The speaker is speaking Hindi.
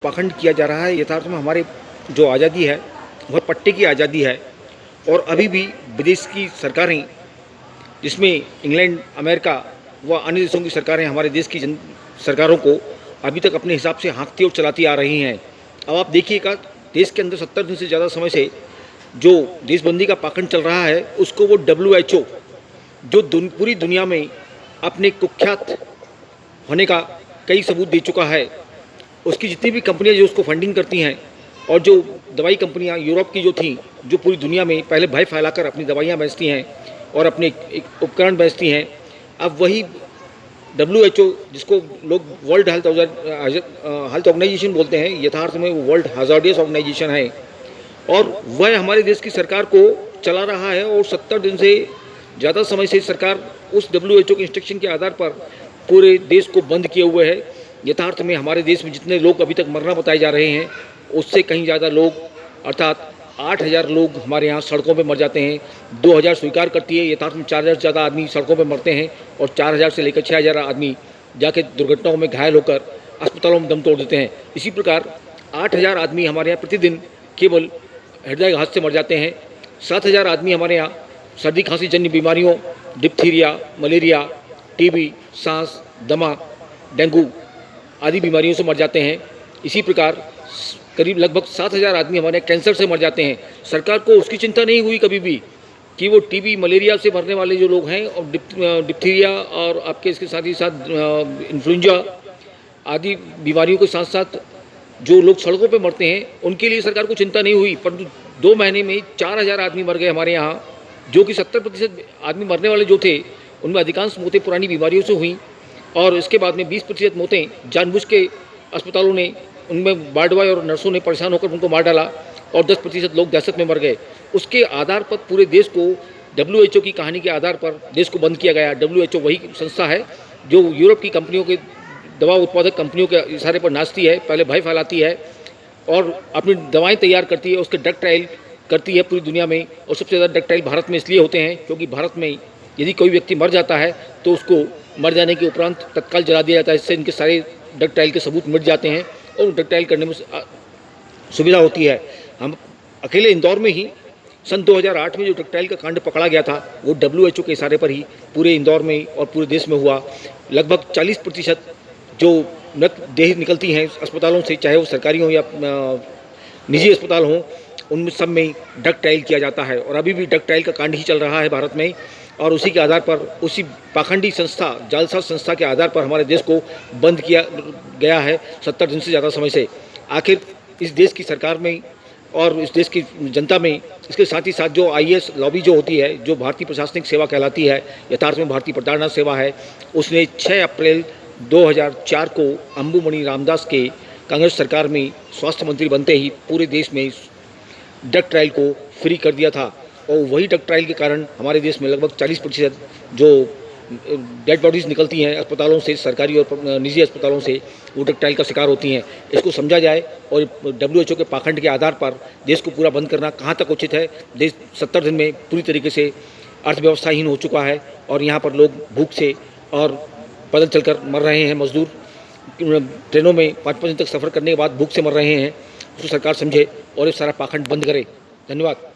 पाखंड किया जा रहा है। यथार्थ में हमारे जो आज़ादी है वह पट्टे की आज़ादी है और अभी भी विदेश की सरकारें, जिसमें इंग्लैंड, अमेरिका व अन्य देशों की सरकारें हमारे देश की सरकारों को अभी तक अपने हिसाब से हाँकती और चलाती आ रही हैं। अब आप देखिएगा, देश के अंदर 70 दिन से ज़्यादा समय से जो देशबंदी का पाखंड चल रहा है, उसको वो WHO, जो पूरी दुनिया में अपने कुख्यात होने का कई सबूत दे चुका है, उसकी जितनी भी कंपनियां जो उसको फंडिंग करती हैं और जो दवाई कंपनियां यूरोप की जो थी, जो पूरी दुनिया में पहले भय फैलाकर अपनी दवाइयां बेचती हैं और अपने एक उपकरण बेचती हैं, अब वही WHO, जिसको लोग वर्ल्ड हेल्थ ऑर्गेनाइजेशन बोलते हैं, यथार्थ में वो वर्ल्ड हैजार्डियस ऑर्गेनाइजेशन है और वह हमारे देश की सरकार को चला रहा है। और 70 दिन से ज़्यादा समय से सरकार उस WHO के इंस्ट्रक्शन के आधार पर पूरे देश को बंद किए हुए है। यथार्थ में हमारे देश में जितने लोग अभी तक मरना बताए जा रहे हैं, उससे कहीं ज़्यादा लोग, अर्थात 8,000 लोग हमारे यहाँ सड़कों पे मर जाते हैं। 2,000 स्वीकार करती है, यथार्थ में 4,000 से ज़्यादा आदमी सड़कों पे मरते हैं और 4,000 से लेकर 6,000 आदमी जाके दुर्घटनाओं में घायल होकर अस्पतालों में दम तोड़ देते हैं। इसी प्रकार 8,000 आदमी हमारे यहाँ प्रतिदिन केवल हृदय घात से मर जाते हैं। 7,000 आदमी हमारे यहाँ सर्दी खांसी जन्य बीमारियों, डिप्थीरिया, मलेरिया, TB, सांस, दमा, डेंगू आदि बीमारियों से मर जाते हैं। इसी प्रकार करीब लगभग 7,000 आदमी हमारे कैंसर से मर जाते हैं। सरकार को उसकी चिंता नहीं हुई कभी भी कि वो TB, मलेरिया से मरने वाले जो लोग हैं और डिप्थीरिया और आपके इसके साथ ही साथ इन्फ्लुएंजा आदि बीमारियों के साथ साथ जो लोग सड़कों पे मरते हैं, उनके लिए सरकार को चिंता नहीं हुई। परंतु 2 महीने में 4,000 आदमी मर गए हमारे यहाँ, जो कि 70% आदमी मरने वाले जो थे, उनमें अधिकांश मौतें पुरानी बीमारियों से हुई और इसके बाद में 20% मौतें जानबूझ के अस्पतालों ने, उनमें वार्ड बॉय और नर्सों ने परेशान होकर उनको मार डाला और 10% लोग दहशत में मर गए। उसके आधार पर पूरे देश को WHO की कहानी के आधार पर देश को बंद किया गया। WHO वही संस्था है जो यूरोप की कंपनियों के, दवा उत्पादक कंपनियों के इशारे पर नाचती है, पहले भय फैलाती है और अपनी दवाएं तैयार करती है, उसके ड्रग ट्रायल करती है पूरी दुनिया में। और सबसे ज़्यादा ड्रग ट्रायल भारत में इसलिए होते हैं क्योंकि भारत में यदि कोई व्यक्ति मर जाता है तो उसको मर जाने के उपरांत तत्काल जला दिया जाता है। इससे इनके सारे ड्रग ट्रायल के सबूत मिट जाते हैं और ड्रग ट्रायल करने में सुविधा होती है। हम अकेले इंदौर में ही सन 2008 में जो ड्रग ट्रायल का कांड पकड़ा गया था, वो WHO के इशारे पर ही पूरे इंदौर में और पूरे देश में हुआ। लगभग 40% जो मृत देह निकलती हैं अस्पतालों से, चाहे वो सरकारी हों या निजी अस्पताल हों, उनमें सब में ड्रग ट्रायल किया जाता है और अभी भी ड्रग ट्रायल का कांड ही चल रहा है भारत में। और उसी के आधार पर, उसी पाखंडी संस्था, जालसाज संस्था के आधार पर हमारे देश को बंद किया गया है 70 दिन से ज़्यादा समय से। आखिर इस देश की सरकार में और इस देश की जनता में, इसके साथ ही साथ जो IAS लॉबी जो होती है, जो भारतीय प्रशासनिक सेवा कहलाती है, यथार्थ में भारतीय प्रताड़ना सेवा है, उसने 6 अप्रैल 2004 को अंबुमणि रामदास के कांग्रेस सरकार में स्वास्थ्य मंत्री बनते ही पूरे देश में ड्रग ट्रायल को फ्री कर दिया था। और वही ड्रग ट्रायल के कारण हमारे देश में लगभग 40% जो डेड बॉडीज़ निकलती हैं अस्पतालों से, सरकारी और निजी अस्पतालों से, वो ड्रग ट्रायल का शिकार होती हैं। इसको समझा जाए और WHO के पाखंड के आधार पर देश को पूरा बंद करना कहाँ तक उचित है। देश 70 दिन में पूरी तरीके से अर्थव्यवस्थाहीन हो चुका है और यहाँ पर लोग भूख से और पैदल चलकर मर रहे हैं। मजदूर ट्रेनों में 5-5 दिन तक सफ़र करने के बाद भूख से मर रहे हैं। उसको सरकार समझे और ये सारा पाखंड बंद करे। धन्यवाद।